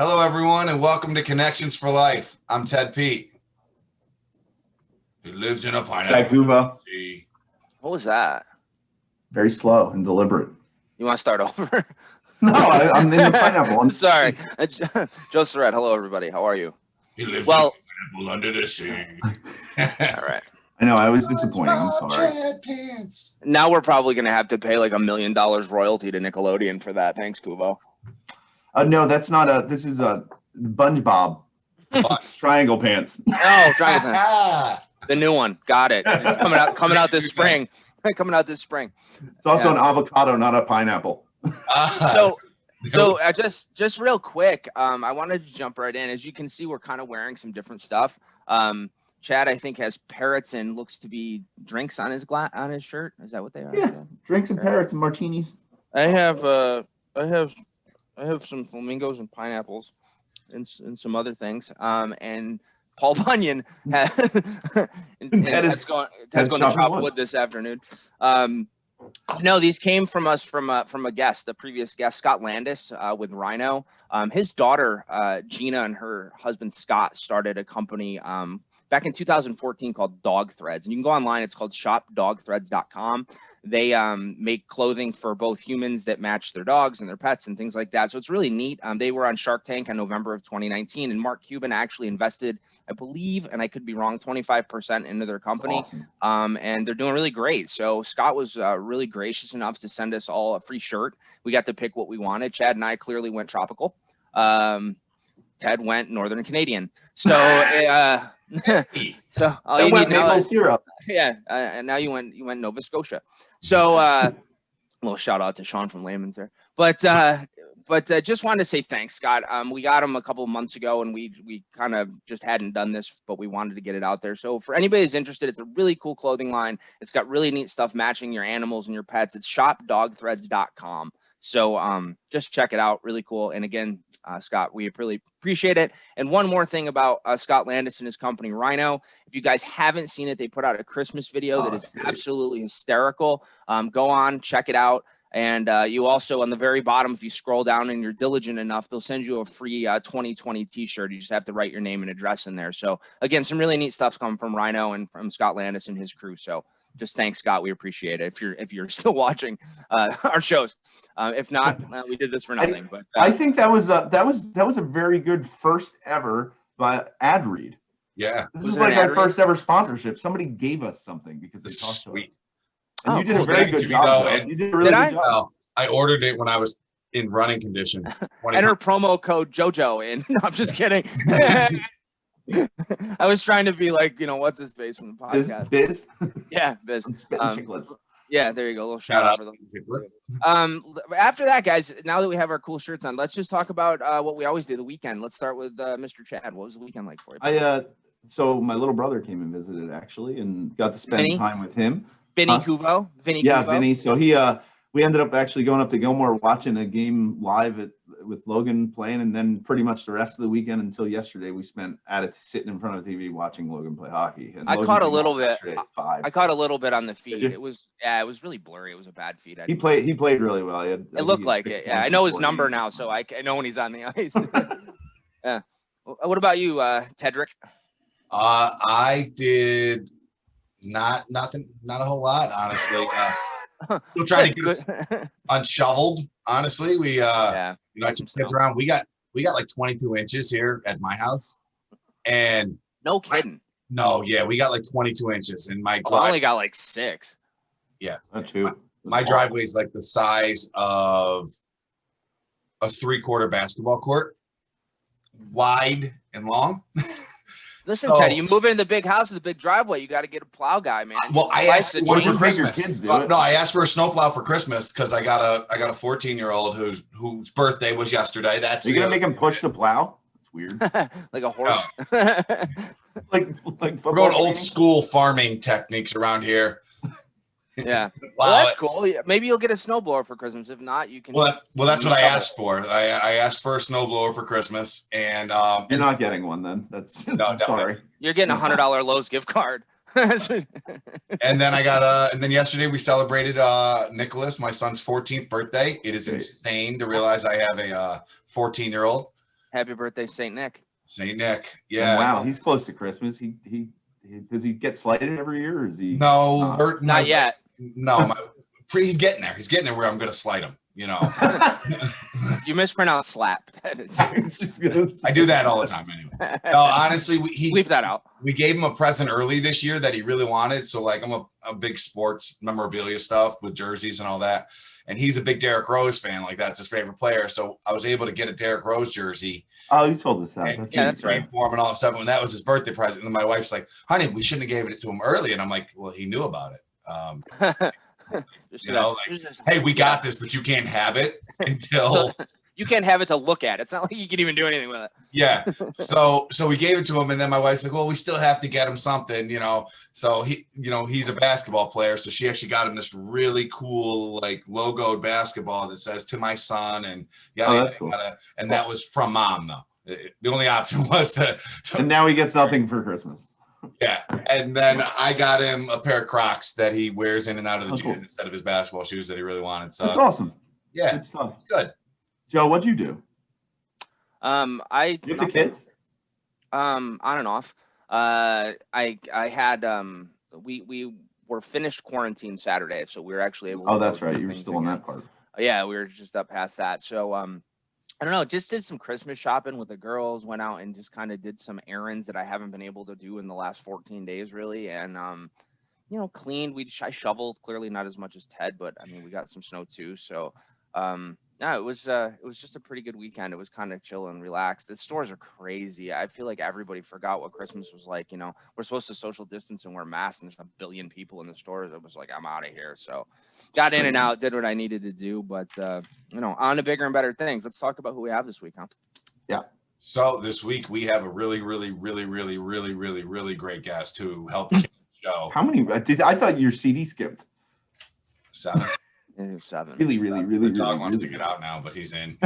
Hello, everyone, and welcome to Connections for Life. I'm Ted Pete, who lives in a pineapple. What was that? Very slow and deliberate. You want to start over? No, I'm in the pineapple. I'm sorry. Joe Surratt, hello, everybody. How are you? He lives in a pineapple under the sea. All right. I know, I was disappointing. I'm sorry. Pants. Now we're probably going to have to pay like $1 million royalty to Nickelodeon for that. Thanks, Kuvo. No, that's not this is a SpongeBob triangle pants. Oh, triangle pants. The new one. Got it. It's coming out this spring. Coming out this spring. It's also an avocado, not a pineapple. So just real quick, I wanted to jump right in. As you can see, we're kind of wearing some different stuff. Chad, I think, has parrots and looks to be drinks on his shirt. Is that what they are? Yeah, drinks and parrots and martinis. I have some flamingos and pineapples and some other things. And Paul Bunyan has gone to chop wood this afternoon. No, these came from us from a guest, the previous guest, Scott Landis, with Rhino. His daughter Gina and her husband Scott started a company back in 2014 called Dog Threads, and you can go online. It's called shopdogthreads.com. They make clothing for both humans that match their dogs and their pets and things like that. So it's really neat. They were on Shark Tank in November of 2019, and Mark Cuban actually invested, I believe, and I could be wrong, 25% into their company. Awesome. And they're doing really great. So Scott was really gracious enough to send us all a free shirt. We got to pick what we wanted. Chad and I clearly went tropical. Ted went Northern Canadian. So so all you need now is syrup. Yeah, and now you went Nova Scotia. So a little shout out to Sean from Layman's there. But just wanted to say thanks, Scott. We got him a couple of months ago, and we kind of just hadn't done this, but we wanted to get it out there. So for anybody who's interested, it's a really cool clothing line. It's got really neat stuff matching your animals and your pets. It's shopdogthreads.com. So just check it out. Really cool. And again, Scott, we really appreciate it. And one more thing about Scott Landis and his company, Rhino. If you guys haven't seen it, they put out a Christmas video that is absolutely hysterical. Go on, check it out. And you also, on the very bottom, if you scroll down and you're diligent enough, they'll send you a free 2020 t-shirt. You just have to write your name and address in there. So again, some really neat stuff coming from Rhino and from Scott Landis and his crew. So just thanks, Scott. We appreciate it. If you're still watching our shows, if not, we did this for nothing. But I think that was a very good first ever ad read. Yeah, this was like our first ever sponsorship. Somebody gave us something because they talked to us. And you did a very good job. You did a really good job. I ordered it when I was in running condition. Enter promo code JoJo in. No, I'm just kidding. I was trying to be like, what's his face from the podcast? Biz? Yeah, Biz. Yeah, there you go. A little shout out for them. After that, guys, now that we have our cool shirts on, let's just talk about what we always do the weekend. Let's start with Mr. Chad. What was the weekend like for you? So my little brother came and visited actually, and got to spend time with him. Vinny Kuvo. Yeah, Vinny. So we ended up actually going up to Gilmore, watching a game live with Logan playing, and then pretty much the rest of the weekend until yesterday we spent sitting in front of the TV watching Logan play hockey. And I caught a little bit. I caught a little bit on the feed. It was really blurry. It was a bad feed. He played really well. It looked like it. Yeah, I know his number now, so I know when he's on the ice. Yeah. What about you, Tedrick? I did not a whole lot, honestly. Still trying to get us unshoveled. Honestly, I took kids around. We got like 22 inches here at my house, and no kidding. We got like 22 inches, and I only got like 6. Yeah, my driveway is like the size of a 3/4 basketball court, wide and long. Listen, Teddy, you move into the big house with a big driveway. You got to get a plow guy, man. Well, I asked one for Christmas. No, I asked for a snowplow for Christmas because I got a 14-year-old whose birthday was yesterday. Are you gonna make him push the plow? It's weird. Like a horse. No. like we're going old school farming techniques around here. Yeah, well, that's cool. Maybe you'll get a snowblower for Christmas. If not, you can. Well, that's what I asked for. I asked for a snowblower for Christmas, and you're not getting one then. That's no, sorry. You're getting $100 Lowe's gift card. And then and then yesterday we celebrated Nicholas, my son's 14th birthday. It is insane to realize I have a 14-year-old. Happy birthday, Saint Nick. Saint Nick. Yeah. And wow, he's close to Christmas. He does he get slighted every year, or is he? No, not yet. No, he's getting there. He's getting there where I'm going to slight him. You know. You mispronounce slapped. I do that all the time anyway. No, honestly, leave that out. We gave him a present early this year that he really wanted. So like, I'm a big sports memorabilia stuff with jerseys and all that. And he's a big Derrick Rose fan. Like, that's his favorite player. So I was able to get a Derrick Rose jersey. Oh, you told us that. That's right. For him and all that stuff. And that was his birthday present. And then my wife's like, honey, we shouldn't have given it to him early. And I'm like, well, he knew about it. You know, like, hey, we got this, but you can't have it until you can't have it to look at. It's not like you can even do anything with it. Yeah. So we gave it to him, and then my wife's like, well, we still have to get him something, you know. So he's a basketball player, so she actually got him this really cool, like, logoed basketball that says "To my son," and yada, cool. yada. And that was from mom, though. The only option was to and now he gets nothing for Christmas. Yeah, and then I got him a pair of Crocs that he wears in and out of the gym instead of his basketball shoes that he really wanted. So that's awesome. Yeah, good stuff. Good. Joe, what'd you do? I you have the kids? On and off. I had we were finished quarantine Saturday, so we were actually able. Oh, that's right. You were still on that part. Yeah, we were just up past that. So I don't know, just did some Christmas shopping with the girls, went out and just kind of did some errands that I haven't been able to do in the last 14 days really. And, you know, cleaned, I shoveled, clearly not as much as Ted, but I mean, we got some snow too. So, no, it was just a pretty good weekend. It was kind of chill and relaxed. The stores are crazy. I feel like everybody forgot what Christmas was like. You know, we're supposed to social distance and wear masks, and there's a billion people in the stores. It was like, I'm out of here. So got in and out, did what I needed to do, but you know, on to bigger and better things. Let's talk about who we have this week, huh? Yeah. So this week we have a really great guest who helped the show. How many I thought your CD skipped? 7. 7. Really. The dog wants to get out now, but he's in.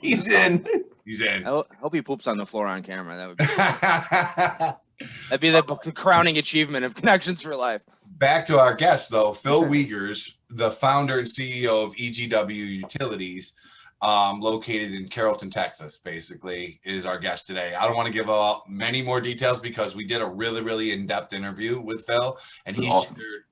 He's in. He's in. I hope he poops on the floor on camera. That would be the crowning achievement of Connections for Life. Back to our guest, though, Phil Wiegers, the founder and CEO of EGW Utilities, located in Carrollton, Texas, basically, is our guest today. I don't want to give out many more details because we did a really in-depth interview with Phil, and he shared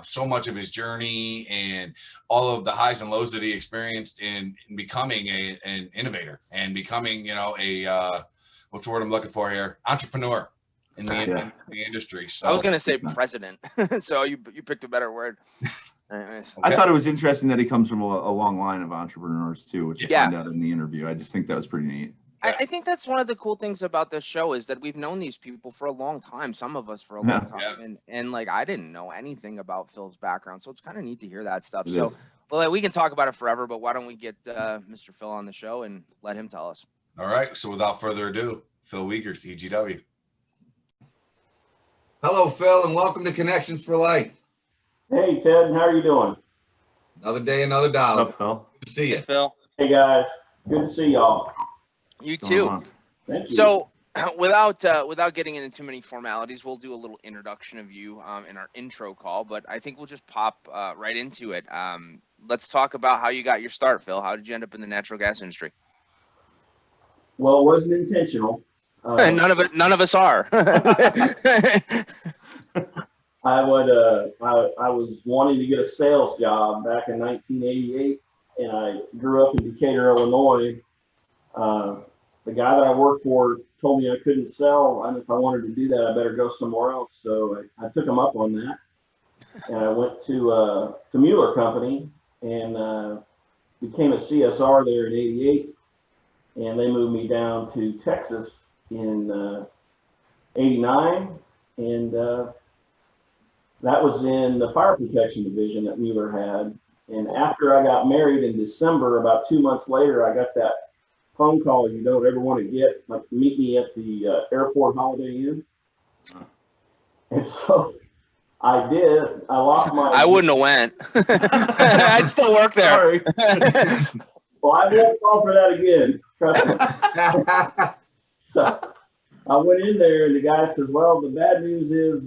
so much of his journey and all of the highs and lows that he experienced in becoming an innovator and becoming, you know, a what's the word I'm looking for here? Entrepreneur in the industry. So I was going to say president. So you picked a better word. Anyways. I thought it was interesting that he comes from a long line of entrepreneurs too, which you find out in the interview. I just think that was pretty neat. I think that's one of the cool things about this show is that we've known these people for a long time, some of us for a long time. And like, I didn't know anything about Phil's background. So it's kind of neat to hear that stuff. So, well, we can talk about it forever, but why don't we get Mr. Phil on the show and let him tell us. All right. So without further ado, Phil Wiegers, EGW. Hello, Phil, and welcome to Connections for Life. Hey, Ted, how are you doing? Another day, another dollar. What's up, Phil? Good to see you. Hey, Phil. Hey, guys. Good to see y'all. You too. Thank you. So without getting into too many formalities, we'll do a little introduction of you in our intro call, but I think we'll just pop right into it. Let's talk about how you got your start, Phil. How did you end up in the natural gas industry? Well, it wasn't intentional. None of us are. I was wanting to get a sales job back in 1988, and I grew up in Decatur, Illinois. The guy that I worked for told me I couldn't sell, and if I wanted to do that, I better go somewhere else. So I took him up on that, and I went to Mueller Company and became a CSR there in '88, and they moved me down to Texas in '89, and that was in the fire protection division that Mueller had. And after I got married in December, about 2 months later, I got that phone call you don't ever want to get, like, meet me at the airport Holiday Inn. And so I did. I lost my. I wouldn't have went. I'd still work there. Sorry. Well, I won't fall for that again. Trust me. So I went in there, and the guy says, "Well, the bad news is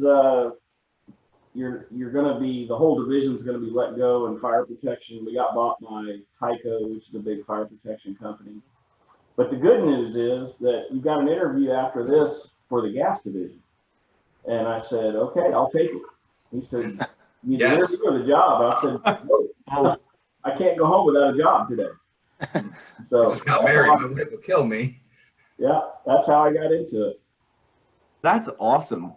you're going to be, the whole division's going to be let go in fire protection. We got bought by Tyco, which is a big fire protection company." But the good news is that you got an interview after this for the gas division. And I said, okay, I'll take it. He said, you the interview or the job? I said, no, I can't go home without a job today. So I just got married. My wife will kill me. Yeah, that's how I got into it. That's awesome.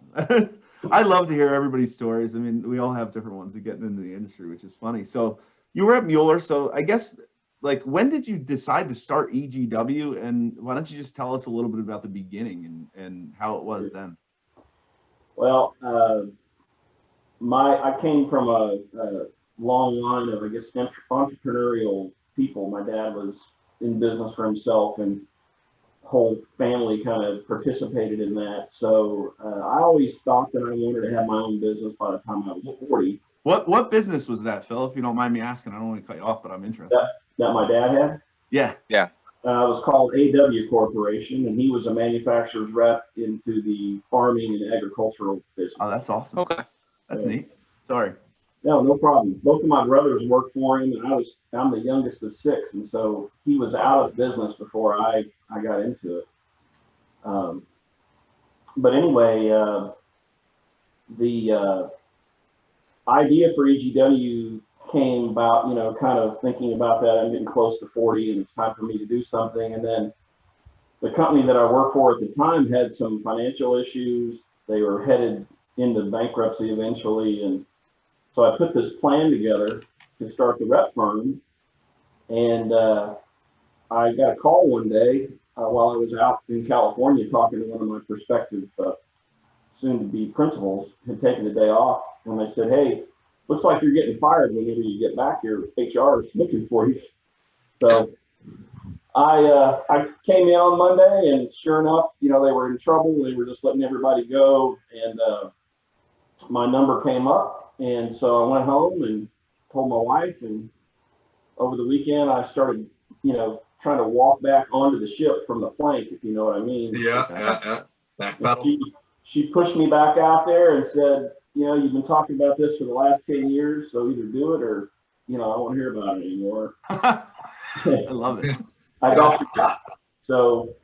I love to hear everybody's stories. I mean, we all have different ones of getting into the industry, which is funny. So you were at Mueller. So I guess, like, when did you decide to start EGW? And why don't you just tell us a little bit about the beginning and how it was then? Well, I came from a long line of, I guess, entrepreneurial people. My dad was in business for himself, and whole family kind of participated in that. So I always thought that I wanted to have my own business by the time I was 40. What business was that, Phil? If you don't mind me asking, I don't want to cut you off, but I'm interested. That my dad had? Yeah. Yeah. It was called AW Corporation, and he was a manufacturer's rep into the farming and agricultural business. Oh, that's awesome. Okay. That's neat. Sorry. No problem. Both of my brothers worked for him, and I'm the youngest of 6, and so he was out of business before I got into it. But anyway, the idea for EGW came about, kind of thinking about that. I'm getting close to 40, and it's time for me to do something. And then the company that I worked for at the time had some financial issues. They were headed into bankruptcy eventually, and so I put this plan together to start the rep firm. And I got a call one day while I was out in California talking to one of my prospective soon-to-be principals, had taken the day off, and they said, hey, looks like you're getting fired whenever you get back here. HR is looking for you. So I came in on Monday, and sure enough, they were in trouble. They were just letting everybody go, and my number came up, and so I went home and told my wife, and over the weekend I started, trying to walk back onto the ship from the plank, if you know what I mean. Yeah. Back pedal. She pushed me back out there and said, you've been talking about this for the last 10 years, so either do it or, I won't hear about it anymore. I love it. I got So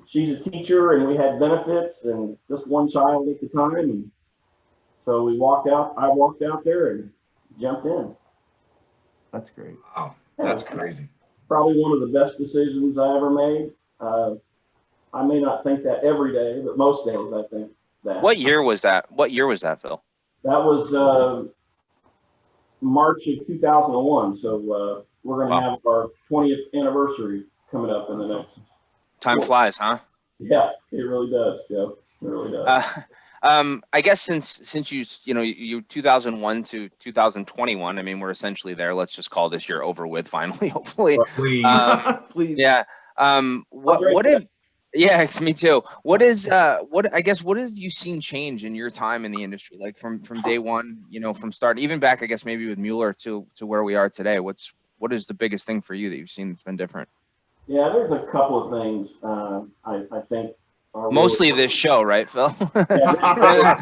she's a teacher, and we had benefits and just one child at the time. And so I walked out there and jumped in. That's great. Wow, that's crazy. Probably one of the best decisions I ever made. I may not think that every day, but most days I think that. What year was that? Phil? That was March of 2001. So we're going to have our 20th anniversary coming up in the next. Time flies, huh? Yeah, it really does, Joe. It really does. I guess since you 2001 to 2021, I mean, we're essentially there. Let's just call this year over with finally, hopefully. Please. Please. Yeah. What if? Yeah, me too. What have you seen change in your time in the industry? Like from day one, from start, even back, I guess maybe with Mueller to where we are today. What is the biggest thing for you that you've seen that's been different? Yeah, there's a couple of things. I think. Mostly this show, right, Phil? Yeah,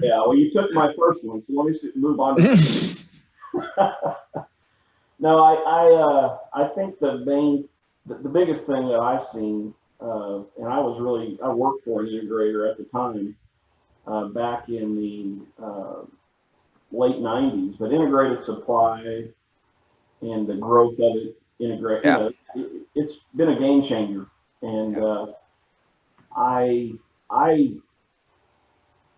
well, you took my first one, so let me move on to No, I think the biggest thing that I've seen, and I worked for an integrator at the time, back in the late 90s, but integrated supply and the growth of it, it's been a game changer. And I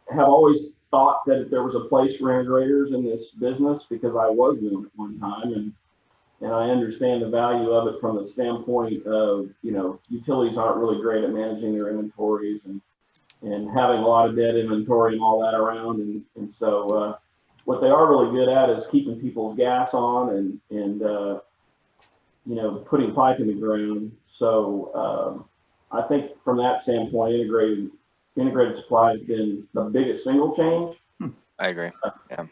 have always thought that if there was a place for integrators in this business, because I was doing it one time, and I understand the value of it from the standpoint of, utilities aren't really great at managing their inventories and having a lot of dead inventory and all that around. And so what they are really good at is keeping people's gas on and putting pipe in the ground. So I think from that standpoint, integrated supply has been the biggest single change. I agree. Yeah.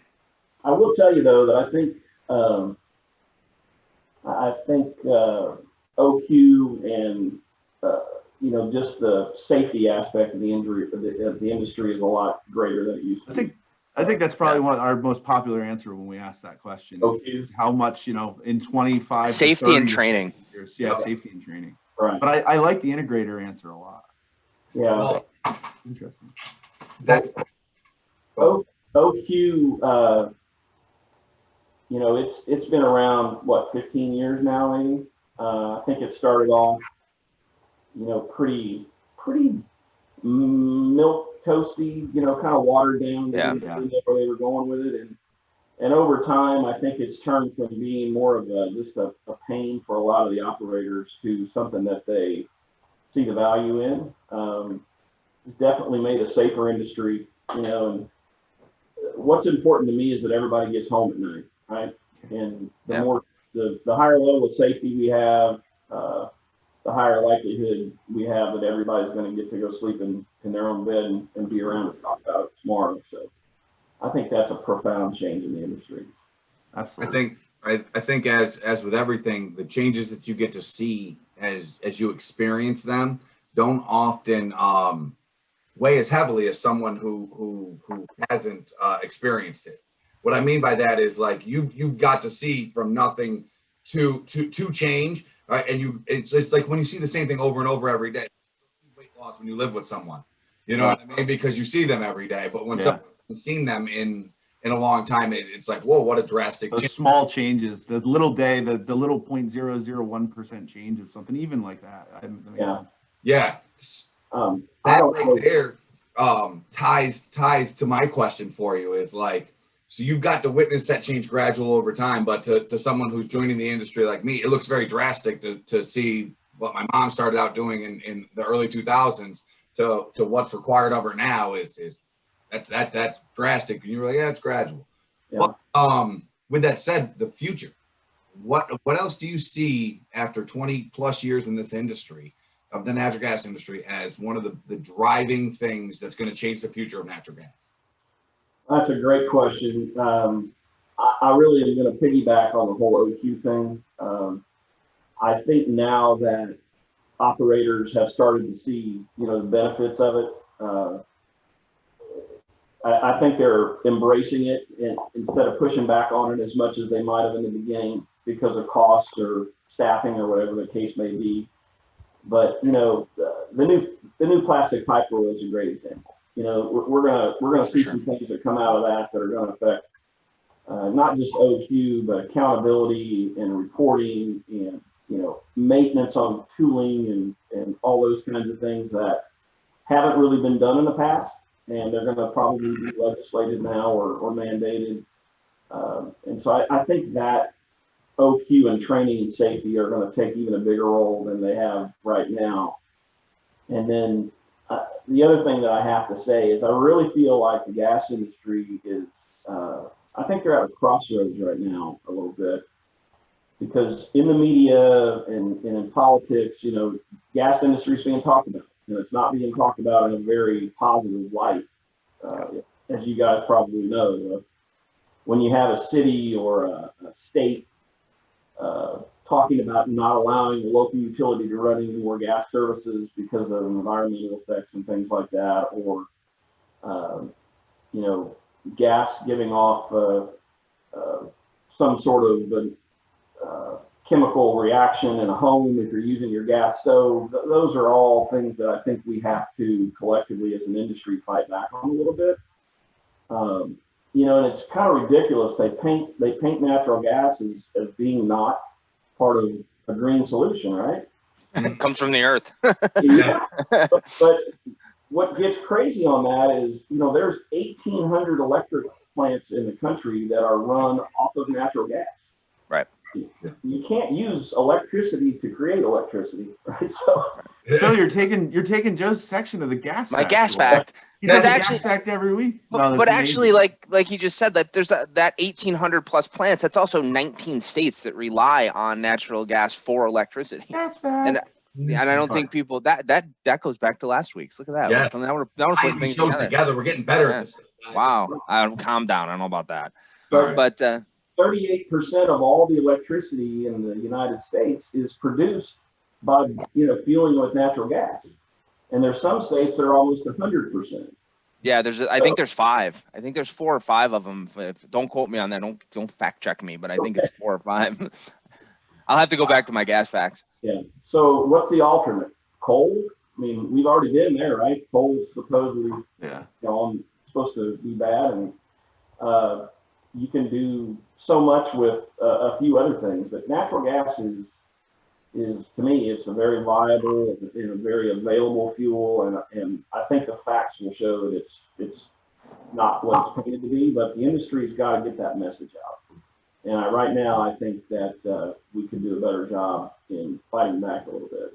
I will tell you though that I think OQ and just the safety aspect of the industry is a lot greater than it used to be. I think that's probably one of our most popular answer when we ask that question. Is how much, in 25 safety and training. Years, safety and training. Right. But I like the integrator answer a lot. Yeah. Well, Interesting. that OQ, you know, it's been around, what, 15 years now, maybe? I think it started off, you know, pretty milk toasty, you know, kind of watered down. They didn't really know where they were going with it. And over time, I think it's turned from being more of just a pain for a lot of the operators to something that they see the value in. It's definitely made a safer industry, you know, and what's important to me is that everybody gets home at night, right? And the more, the higher level of safety we have, the higher likelihood we have that everybody's going to get to go sleep in their own bed and be around to talk about it tomorrow. So I think that's a profound change in the industry. Absolutely. I think as with everything, the changes that you get to see as you experience them don't often weigh as heavily as someone who hasn't experienced it. What I mean by that is, like, you've got to see from nothing to change, right? And it's like when you see the same thing over and over every day. Weight loss when you live with someone, you know what I mean? Because you see them every day. But when someone hasn't seen them in a long time, it's like, whoa, what a drastic change. Small changes, the little day, the little 0.001% change of something, even like that. That right there ties to my question for you, is like, so you've got to witness that change gradual over time, but to someone who's joining the industry like me, it looks very drastic to see what my mom started out doing in the early 2000s to what's required of her now is that's drastic. And you're like, yeah, it's gradual. But with that said, the future, what else do you see after 20 plus years in this industry of the natural gas industry as one of the driving things that's going to change the future of natural gas? That's a great question. I really am going to piggyback on the whole OQ thing. I think now that operators have started to see, you know, the benefits of it, I think they're embracing it instead of pushing back on it as much as they might have in the beginning because of costs or staffing or whatever the case may be. But, you know, the new plastic pipe rule is a great example. You know, we're gonna see some things that come out of that are going to affect not just OQ, but accountability and reporting and, you know, maintenance on tooling and all those kinds of things that haven't really been done in the past, and they're going to probably be legislated now or mandated. And so I think that OQ and training and safety are going to take even a bigger role than they have right now. And then the other thing that I have to say is I really feel like the gas industry is, I think they're at a crossroads right now a little bit, because in the media and in politics, you know, gas industry is being talked about. You know, it's not being talked about in a very positive light, as you guys probably know. When you have a city or a state talking about not allowing the local utility to run any more gas services because of environmental effects and things like that, or you know, gas giving off some sort of chemical reaction in a home if you're using your gas stove. Those are all things that I think we have to collectively as an industry fight back on a little bit. You know, and it's kind of ridiculous. They paint natural gas as being not part of a green solution, right? It comes from the earth. Yeah. But what gets crazy on that is, you know, there's 1,800 electric plants in the country that are run off of natural gas. Right. You can't use electricity to create electricity, right? So you're taking Joe's section of the gas. My gas fact. He does a gas fact every week. But actually, like you just said, that there's that 1,800 plus plants. That's also 19 states that rely on natural gas for electricity. Gas fact. And I don't think people that goes back to last week's. Look at that. Yeah. Now we're putting things together. We're getting better at this. Wow. Calm down. I don't know about that. But 38% of all the electricity in the United States is produced by, you know, fueling with natural gas, and there's some states that are almost 100%. Yeah, I think there's 5. I think there's 4 or 5 of them. Don't quote me on that. Don't fact check me, but I think it's 4 or 5. I'll have to go back to my gas facts. Yeah. So what's the alternate? Coal? I mean, we've already been there, right? Coal's supposedly supposed to be bad, and you can do so much with a few other things. But natural gas is to me, it's a very viable and a very available fuel, and I think the facts will show that it's not what it's painted to be. But the industry's got to get that message out. And right now, I think that we could do a better job in fighting back a little bit.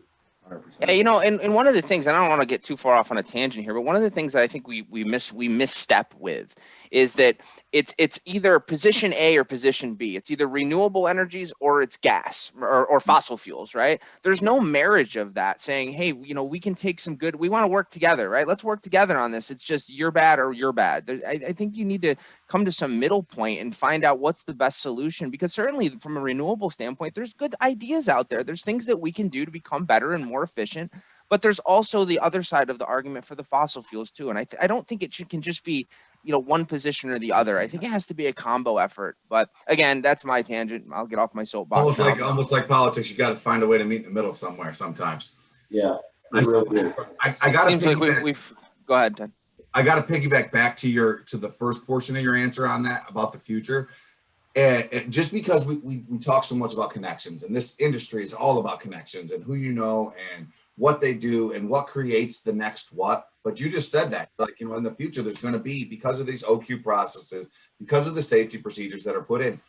100%. Yeah, you know, and one of the things, and I don't want to get too far off on a tangent here, but one of the things that I think we misstep with is that it's either position A or position B. It's either renewable energies or it's gas or fossil fuels, right? There's no marriage of that saying, hey, you know, we can take some good, we want to work together, right? Let's work together on this. It's just you're bad or you're bad. I think you need to come to some middle point and find out what's the best solution, because certainly from a renewable standpoint, there's good ideas out there. There's things that we can do to become better and more efficient, but there's also the other side of the argument for the fossil fuels too. And I don't think it can just be, you know, one position or the other. I think it has to be a combo effort. But again, that's my tangent. I'll get off my soapbox. Almost like politics. You got to find a way to meet in the middle somewhere sometimes. Yeah, I got to think we've go ahead, Ted. I got to piggyback back to the first portion of your answer on that about the future. And just because we talk so much about connections, and this industry is all about connections and who you know and what they do and what creates the next what. But you just said that, like, you know, in the future, there's going to be, because of these OQ processes, because of the safety procedures that are put in,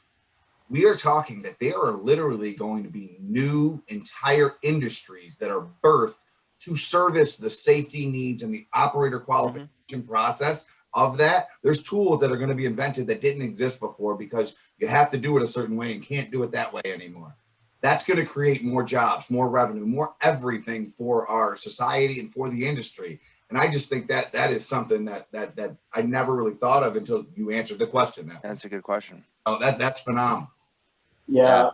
we are talking that there are literally going to be new entire industries that are birthed to service the safety needs and the operator qualification process of that. There's tools that are going to be invented that didn't exist before because you have to do it a certain way and can't do it that way anymore. That's going to create more jobs, more revenue, more everything for our society and for the industry. And I just think that is something that I never really thought of until you answered the question. That's a good question. Oh, that's phenomenal. Yeah.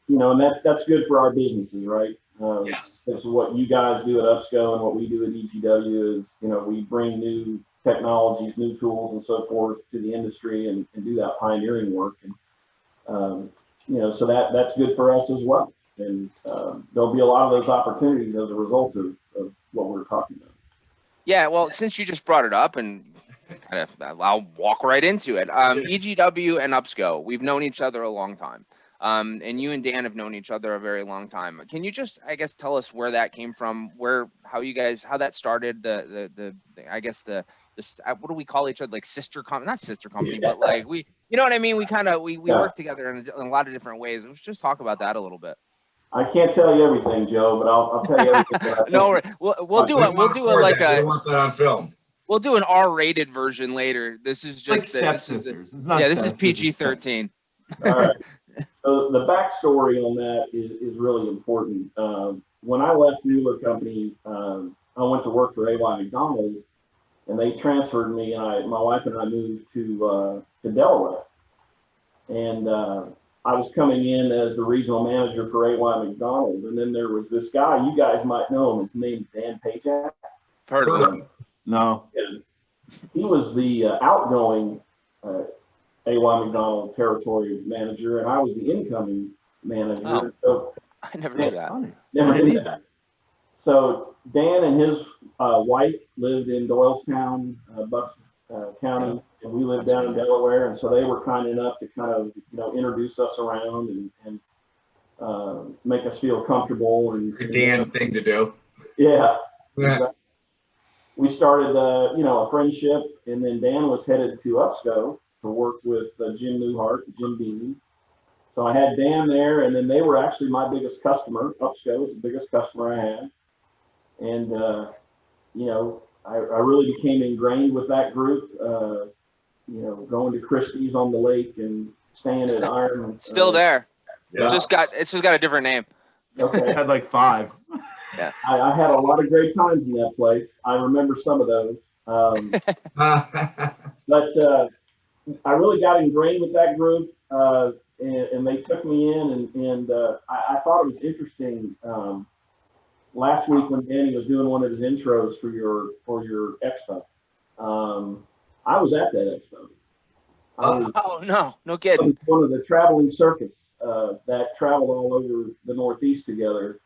You know, and that's good for our businesses, right? Yes. Because what you guys do at UPSCO and what we do at EGW is, you know, we bring new technologies, new tools and so forth to the industry and do that pioneering work. And, you know, so that's good for us as well. And there'll be a lot of those opportunities as a result of what we're talking about. Yeah, well, since you just brought it up, and kind of, I'll walk right into it. EGW and UPSCO, we've known each other a long time. And you and Dan have known each other a very long time. Can you just, I guess, tell us where that came from, how that started, what do we call each other, like not sister company, but like you know what I mean? We work together in a lot of different ways. Let's just talk about that a little bit. I can't tell you everything, Joe, but I'll tell you everything. No, we'll do on film. We'll do an R-rated version later. This is just this is PG-13. All right. So the backstory on that is really important. When I left Mueller Company, I went to work for A.Y. McDonald, and they transferred me. And my wife and I moved to Delaware, and I was coming in as the regional manager for A.Y. McDonald, and then there was this guy. You guys might know him. His name's Dan Pajak. Heard of him? No. And he was the outgoing A.Y. McDonald territory manager, and I was the incoming manager. Oh, so I never knew that. Never knew that. So Dan and his wife lived in Doylestown, Bucks County, and we lived down in Delaware. And so they were kind enough to kind of, you know, introduce us around and make us feel comfortable. And Dan thing to do. Yeah. Exactly. We started, you know, a friendship, and then Dan was headed to UPSCO to work with Jim Newhart, Jim Beasley. So I had Dan there, and then they were actually my biggest customer. UPSCO was the biggest customer I had. And, you know, I really became ingrained with that group, you know, going to Christie's on the lake and staying at Iron. Still there. Yeah. It's just got a different name. Okay. I had like 5. Yeah. I had a lot of great times in that place. I remember some of those. But I really got ingrained with that group, and they took me in, and I thought it was interesting. Last week when Danny was doing one of his intros for your expo, I was at that expo. Oh, no kidding. One of the traveling circus that traveled all over the Northeast together.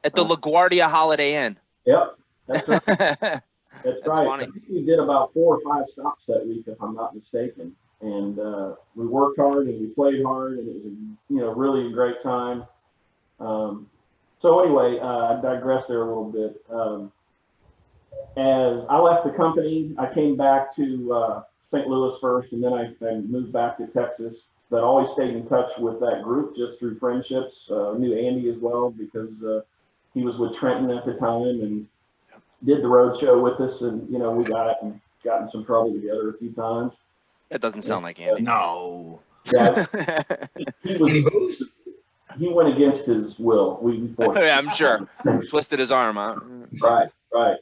At the LaGuardia Holiday Inn. Yep, that's right. That's right. Funny. I think we did about 4 or 5 stops that week, if I'm not mistaken. And we worked hard and we played hard, and it was really a great time. So anyway, I digress there a little bit. As I left the company, I came back to St. Louis first, and then I moved back to Texas. But always stayed in touch with that group just through friendships. Knew Andy as well because he was with Trenton at the time and did the road show with us, and we got in some trouble together a few times. That doesn't sound like Andy. No. Yeah, he went against his will. We forced yeah, I'm sure. Twisted his arm, huh? Right.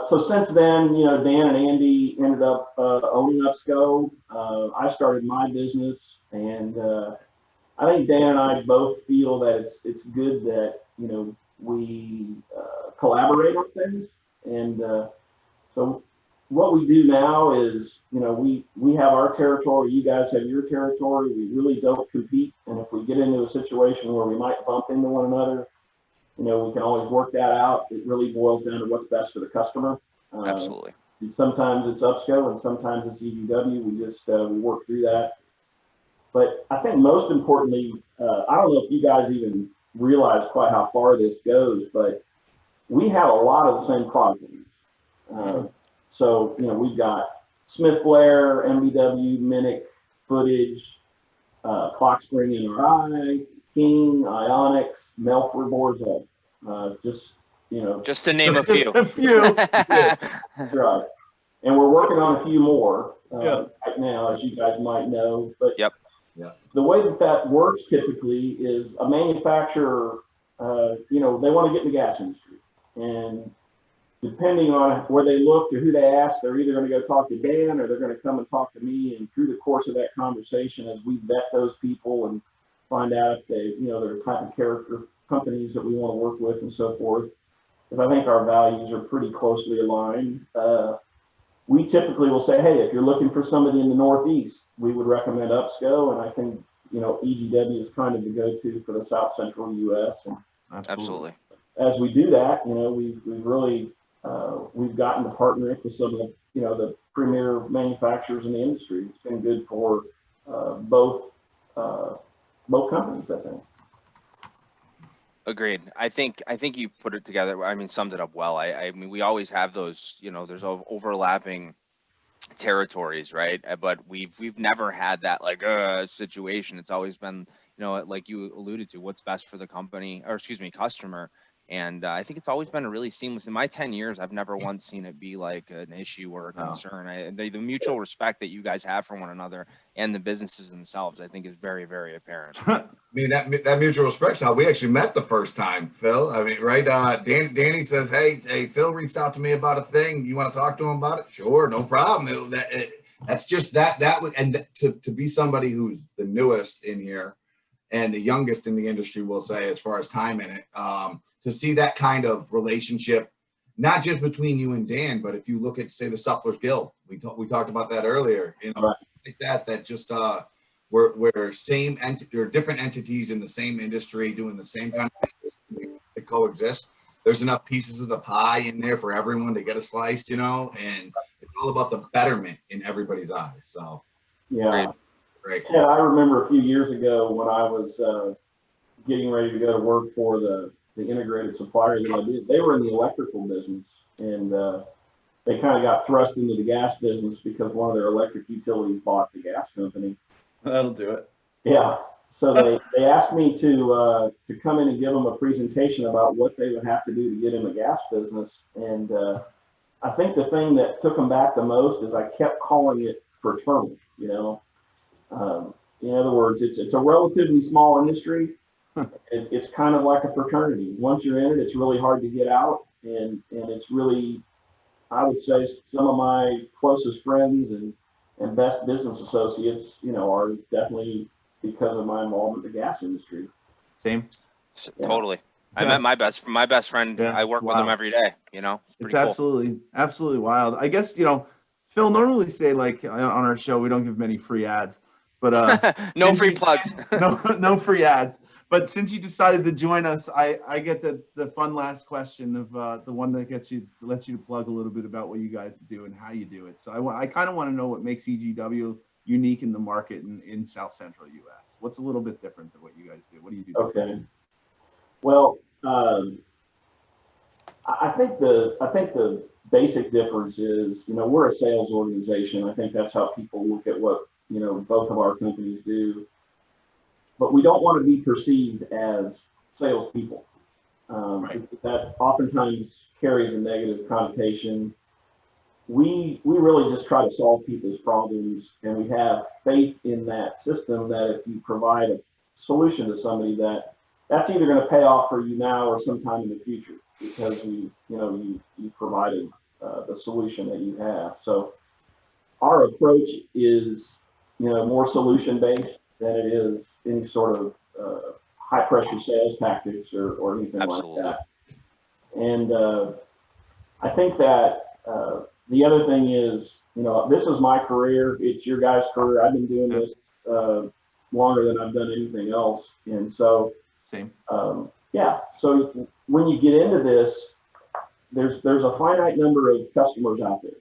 So since then, Dan and Andy ended up owning Upsco. I started my business, and I think Dan and I both feel that it's good that we collaborate on things. And so what we do now is we have our territory, you guys have your territory. We really don't compete, and if we get into a situation where we might bump into one another, we can always work that out. It really boils down to what's best for the customer. Absolutely. Sometimes it's Upsco and sometimes it's EGW. We just we work through that. But I think most importantly, I don't know if you guys even realize quite how far this goes, but we have a lot of the same product lines. So we've got Smith Blair, MBW, Minnick, Footage, Clock Spring NRI, King, Ionics, Melford, Borzell. Just to name a few. That's right. And we're working on a few more right now, as you guys might know. But the way that works typically is a manufacturer, they want to get in the gas industry. And depending on where they look or who they ask, they're either going to go talk to Dan or they're going to come and talk to me. And through the course of that conversation, as we vet those people and find out if they, they're the type of character companies that we want to work with and so forth, because I think our values are pretty closely aligned. We typically will say, hey, if you're looking for somebody in the Northeast, we would recommend Upsco. And I think, EGW is kind of the go-to for the South Central U.S. And absolutely. As we do that, we've really, we've gotten to partner with some of the, the premier manufacturers in the industry. It's been good for both companies, I think. Agreed. I think you put it together. I mean, summed it up well. I mean, we always have those, there's overlapping territories, right? But we've never had that like situation. It's always been, like you alluded to, what's best for the company, or excuse me, customer. And I think it's always been a really seamless. In my 10 years, I've never once seen it be like an issue or a concern. The mutual respect that you guys have for one another and the businesses themselves, I think, is very, very apparent. I mean, that mutual respect's how we actually met the first time, Phil. I mean, right? Danny says, hey, Phil reached out to me about a thing. You want to talk to him about it? Sure, no problem. That's just that would, and to be somebody who's the newest in here and the youngest in the industry, we'll say, as far as time in it, to see that kind of relationship, not just between you and Dan, but if you look at, say, the Supplers Guild, we talked about that earlier. Right. I think that just we're same or different entities in the same industry doing the same kind of things that coexist. There's enough pieces of the pie in there for everyone to get a slice, and it's all about the betterment in everybody's eyes. So yeah, great. Yeah, I remember a few years ago when I was getting ready to go to work for the integrated supplier that I did. They were in the electrical business, and they kind of got thrust into the gas business because one of their electric utilities bought the gas company. That'll do it. Yeah. So they asked me to come in and give them a presentation about what they would have to do to get in the gas business. And I think the thing that took them back the most is I kept calling it fraternal. In other words, it's a relatively small industry. It's kind of like a fraternity. Once you're in it, it's really hard to get out, and it's really, I would say, some of my closest friends and best business associates, are definitely because of my involvement in the gas industry. Same. Yeah. Totally. I met my best friend. Yeah. I work with him every day. It's absolutely wild. I guess Phil normally say, like, on our show we don't give many free ads, but no free plugs. no free ads. But since you decided to join us, I get the fun last question of the one that lets you plug a little bit about what you guys do and how you do it. So I kind of want to know what makes EGW unique in the market in South Central U.S. What's a little bit different than what you guys do? What do you do? Okay. Well, I think the basic difference is, we're a sales organization. I think that's how people look at what, both of our companies do. But we don't want to be perceived as salespeople. Right. That oftentimes carries a negative connotation. We really just try to solve people's problems, and we have faith in that system that if you provide a solution to somebody, that's either going to pay off for you now or sometime in the future, because you provided the solution that you have. So our approach is more solution based than it is any sort of high pressure sales tactics or anything Absolutely. like that. And I think that the other thing is, this is my career. It's your guys' career. I've been doing this longer than I've done anything else. And so, same. Yeah. So when you get into this, there's a finite number of customers out there.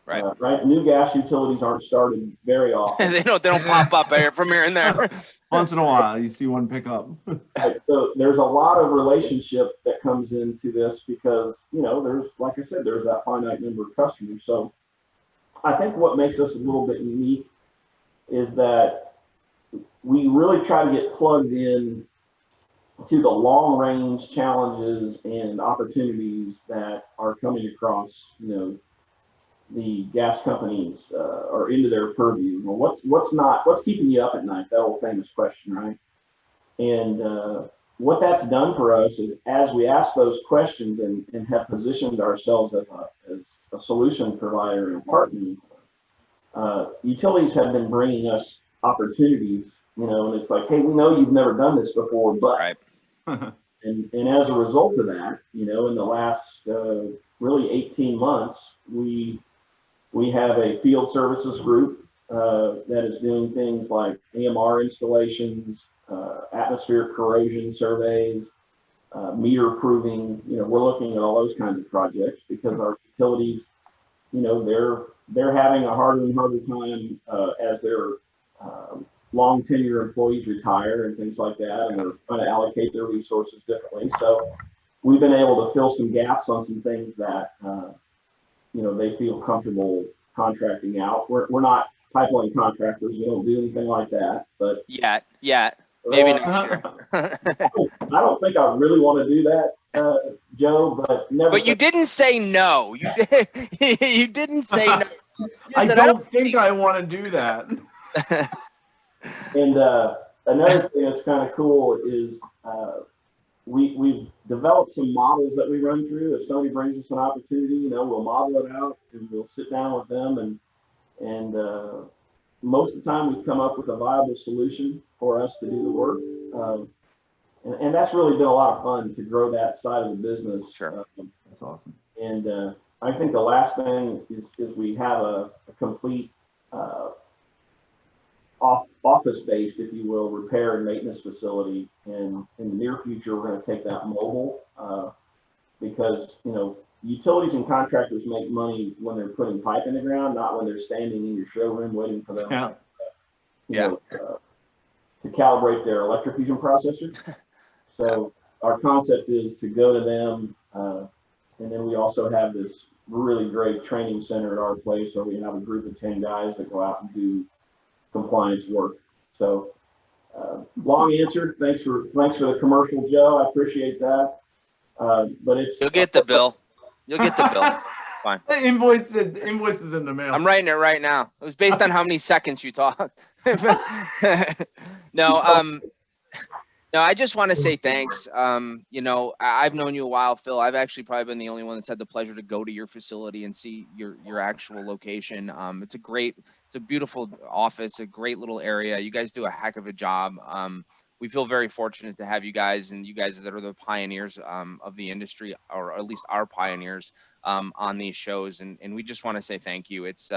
Right. Right. New gas utilities aren't started very often. they don't pop up from here and there. Once in a while, you see one pick up. Right. So there's a lot of relationship that comes into this because, there's, like I said, there's that finite number of customers. So I think what makes us a little bit unique is that we really try to get plugged in to the long range challenges and opportunities that are coming across, the gas companies are into their purview. Well, what's keeping you up at night? That old famous question, right? And what that's done for us is, as we ask those questions and have positioned ourselves as a solution provider and partner, utilities have been bringing us opportunities, and it's like, hey, we know you've never done this before, but right. and as a result of that, in the last really 18 months, we have a field services group that is doing things like AMR installations, atmospheric corrosion surveys, meter proving. We're looking at all those kinds of projects because our utilities, they're having a harder and harder time as their long tenure employees retire and things like that, and they're trying to allocate their resources differently. So we've been able to fill some gaps on some things that they feel comfortable contracting out. We're not pipeline contractors. We don't do anything like that. But yet, maybe next year. I don't think I really want to do that, Joe. But never. But you didn't say no. You did. You didn't say no. I don't think I want to do that. And another thing that's kind of cool is we've developed some models that we run through. If somebody brings us an opportunity, we'll model it out and we'll sit down with them and most of the time we've come up with a viable solution for us to do the work. And that's really been a lot of fun to grow that side of the business. Sure. That's awesome. And I think the last thing is we have a complete office-based, if you will, repair and maintenance facility. And in the near future, we're going to take that mobile because, utilities and contractors make money when they're putting pipe in the ground, not when they're standing in your showroom waiting for them to calibrate their electrofusion processor. So our concept is to go to them, and then we also have this really great training center at our place where we have a group of 10 guys that go out and do compliance work. So long answer. Thanks for the commercial, Joe. I appreciate that. But you'll get the bill. You'll get the bill. Fine. Invoice is in the mail. I'm writing it right now. It was based on how many seconds you talked. No, I just want to say thanks. I've known you a while, Phil. I've actually probably been the only one that's had the pleasure to go to your facility and see your actual location. It's a beautiful office, a great little area. You guys do a heck of a job. we feel very fortunate to have you guys, and you guys that are the pioneers of the industry, or at least our pioneers on these shows. And we just want to say thank you. It's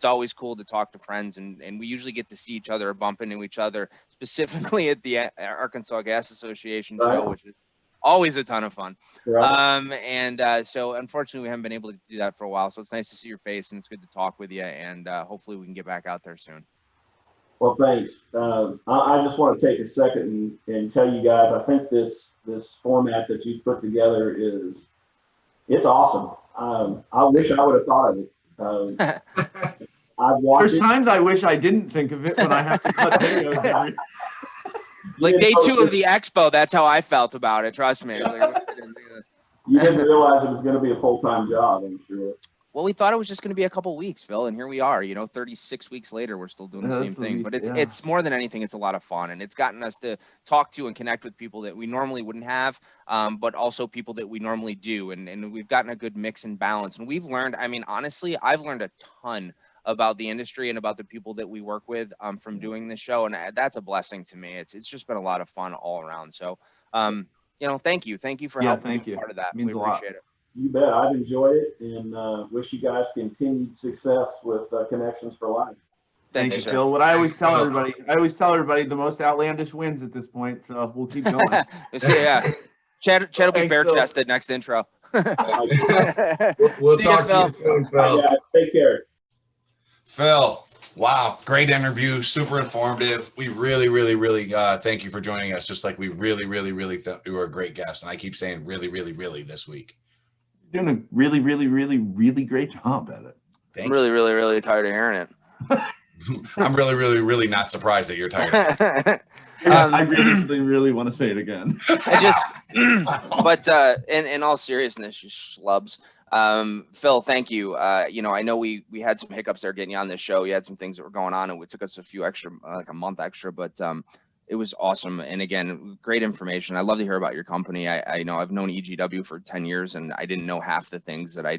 always cool to talk to friends, and we usually get to see each other, bump into each other, specifically at the Arkansas Gas Association show, which is always a ton of fun. So unfortunately we haven't been able to do that for a while, so it's nice to see your face, and it's good to talk with you, and hopefully we can get back out there soon. Well, thanks. I just want to take a second and tell you guys, I think this format that you put together it's awesome. I wish I would have thought of it. I've watched There's times I wish I didn't think of it when I have to cut videos. Like day 2 of the expo, that's how I felt about it. Trust me. You didn't realize it was going to be a full-time job, I'm sure. Well, we thought it was just going to be a couple weeks, Phil, and here we are. 36 weeks later, we're still doing the same thing. But it's more than anything, it's a lot of fun, and it's gotten us to talk to and connect with people that we normally wouldn't have, but also people that we normally do, and we've gotten a good mix and balance. And we've learned, I mean, honestly, I've learned a ton about the industry and about the people that we work with from doing this show, and that's a blessing to me. It's just been a lot of fun all around. So, thank you for helping be part of that. We appreciate it. You bet. I've enjoyed it, and wish you guys continued success with Connections for Life. Thank you, Phil. What I always tell everybody, the most outlandish wins at this point. So we'll keep going. Chad will be bare chested next intro. We'll talk to you soon, Phil. Yeah, take care. Phil, wow, great interview, super informative. We really, really, really thank you for joining us. Just like we really, really, really thought you were a great guest, and I keep saying really, really, really this week. You're doing a really, really, really, really great job at it. I'm really, really, really tired of hearing it. I'm really, really, really not surprised that you're tired. I really, really want to say it again. But in all seriousness, you schlubs. Phil, thank you. I know we had some hiccups there getting you on this show. You had some things that were going on, and it took us a few extra, like a month extra, but it was awesome. And again, great information. I love to hear about your company. I know I've known EGW for 10 years, and I didn't know half the things that I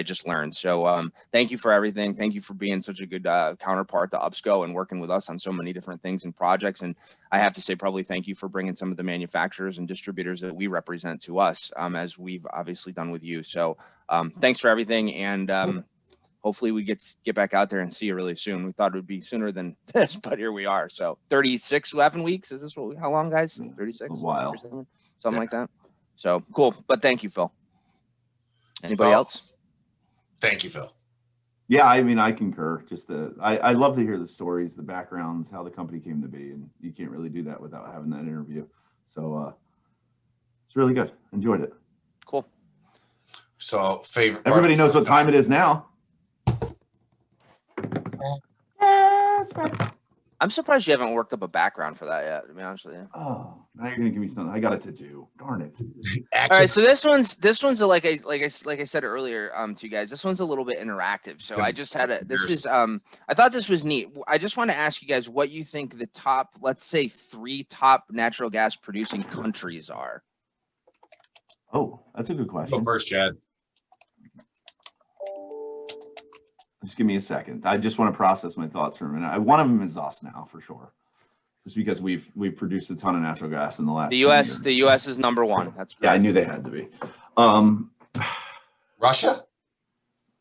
just learned. So thank you for everything. Thank you for being such a good counterpart to UPSCO and working with us on so many different things and projects. And I have to say probably thank you for bringing some of the manufacturers and distributors that we represent to us, as we've obviously done with you. So thanks for everything. And hopefully we get back out there and see you really soon. We thought it would be sooner than this, but here we are. So 36, 11 weeks. Is this how long, guys? 36? A while. Something like that. So cool. But thank you, Phil. Anybody else? Thank you, Phil. Yeah, I mean, I concur. I love to hear the stories, the backgrounds, how the company came to be, and you can't really do that without having that interview. So it's really good. Enjoyed it. Cool. So favorite. Everybody knows what time it is now. I'm surprised you haven't worked up a background for that yet, to be honest with you. Oh, now you're gonna give me something. I got it to do. Darn it. All right, so this one's like I said earlier to you guys. This one's a little bit interactive. So I just had I thought this was neat. I just want to ask you guys what you think the top, let's say 3 top natural gas producing countries are. Oh, that's a good question. Go first, Chad. Just give me a second. I just want to process my thoughts for a minute. One of them is us now, for sure. Just because we've produced a ton of natural gas in the last. The U.S. is number 1. That's correct. Yeah, I knew they had to be. Russia.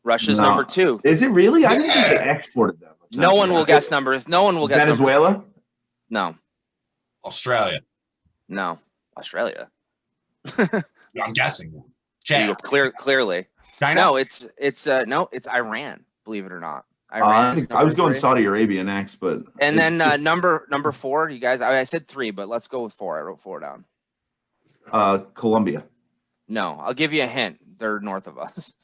Russia's number 2. Is it really? I didn't think they exported that much. No one will guess number. No one will guess. Venezuela. No. Australia. No. Australia. I'm guessing. Chad. Clearly. China? No, it's Iran. Believe it or not. Iran. I was going Saudi Arabia next, but. And then number 4, you guys. I said 3, but let's go with 4. I wrote 4 down. Colombia. No, I'll give you a hint. They're north of us.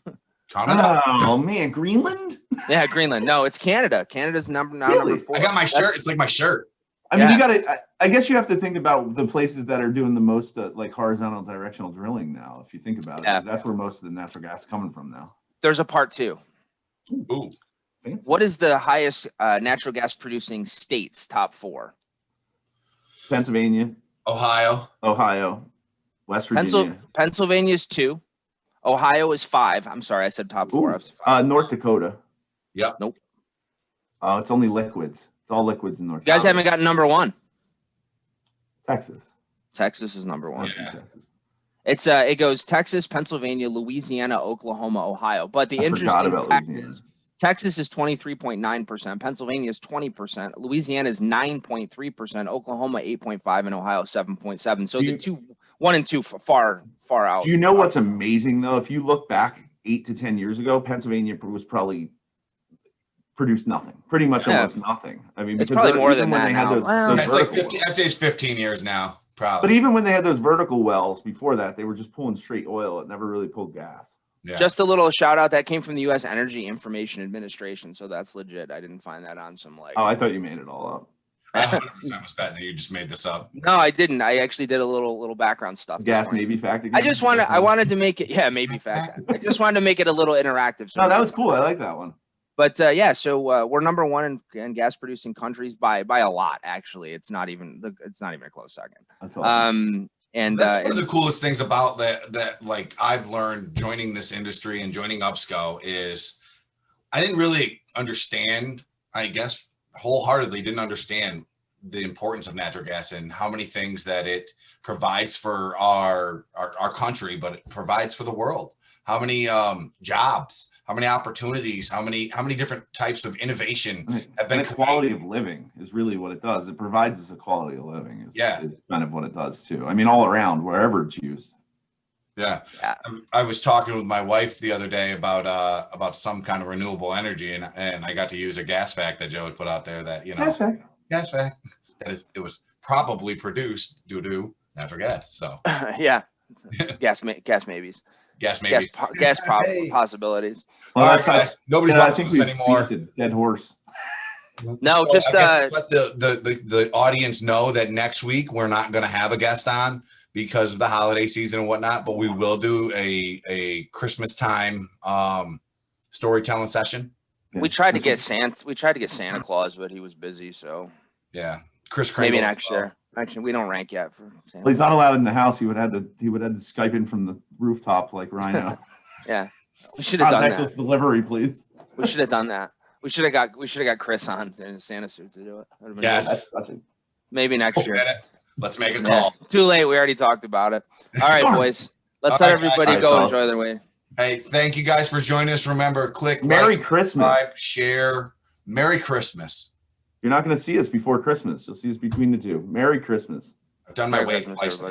Canada. Oh man, Greenland. Yeah, Greenland. No, it's Canada. Canada's number 4. I got my shirt. It's like my shirt. I mean, you got to. I guess you have to think about the places that are doing the most like horizontal directional drilling now. If you think about it, that's where most of the natural gas is coming from now. There's a part 2. Ooh. Fancy. What is the highest natural gas producing states? Top 4. Pennsylvania. Ohio. West Virginia. Pennsylvania's 2. Ohio is 5. I'm sorry, I said top 4. North Dakota. Yep. Nope. It's only liquids. It's all liquids in North Dakota. You guys Dakota. haven't gotten number 1. Texas is number one. Yeah. It's it goes Texas, Pennsylvania, Louisiana, Oklahoma, Ohio. But the interesting fact is Texas is 23.9%, Pennsylvania is 20%, Louisiana is 9.3%, Oklahoma 8.5%, and Ohio 7.7%. So the 1 and 2 far out. Do you know what's amazing though? If you look back 8 to 10 years ago, Pennsylvania was probably produced nothing, pretty much almost nothing. I mean, it's probably more than that now. It's like 50, I'd say it's 15 years now, probably. But even when they had those vertical wells before that, they were just pulling straight oil. It never really pulled gas. Yeah. Just a little shout out that came from the U.S. Energy Information Administration, so that's legit. I didn't find that on some like. Oh, I thought you made it all up. I 100% was betting that you just made this up. No, I didn't. I actually did a little background stuff. Gas maybe fact again. I wanted to make it. Yeah, maybe fact. I just wanted to make it a little interactive. So no, that was cool. I like that one. But yeah, so we're number one in gas producing countries by a lot. Actually, it's not even a close second. That's awesome. And that's one of the coolest things about that like I've learned joining this industry and joining UPSCO is I didn't really understand, I guess wholeheartedly didn't understand the importance of natural gas and how many things that it provides for our country, but it provides for the world. How many jobs, how many opportunities, how many different types of innovation have been. And quality of living is really what it does. It provides us a quality of living. Is kind of what it does too. I mean, all around, wherever it's used. Yeah. I was talking with my wife the other day about some kind of renewable energy, and I got to use a gas fact that Joe had put out there that gas fact that it was probably produced due to natural gas. So yeah, gas maybes. Gas maybe. Gas possibilities. Well, all right, guys. Nobody's watching this anymore. Dead horse. No, so just let the audience know that next week we're not going to have a guest on because of the holiday season and whatnot, but we will do a Christmas time storytelling session. Yeah. We tried to get Santa Claus, but he was busy. So yeah, Chris Kringle. Maybe next year. Actually, we don't rank yet for Santa. Well, he's not allowed in the house. He would have to Skype in from the rooftop like Rhino. Yeah, we should have done that. Contactless delivery, please. We should have done that. We should have got Chris on in a Santa suit to do it. Yes. Maybe next year. Let's make a call. Too late. We already talked about it. All right, boys. Let's let everybody go enjoy their way. Hey, thank you guys for joining us. Remember, click Merry Christmas. Subscribe, share. Merry Christmas. You're not going to see us before Christmas. You'll see us between the two. Merry Christmas. I've done my way twice.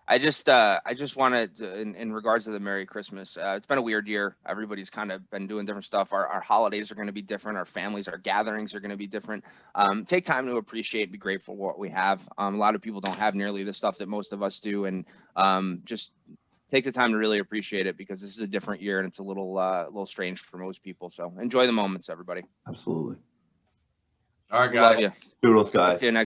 I just wanted to, in regards to the Merry Christmas, it's been a weird year. Everybody's kind of been doing different stuff. Our holidays are going to be different. Our families, our gatherings are going to be different. Take time to appreciate, be grateful for what we have. A lot of people don't have nearly the stuff that most of us do. And just take the time to really appreciate it because this is a different year and it's a little strange for most people. So enjoy the moments, everybody. Absolutely. All right, guys. Doodles, guys. See you next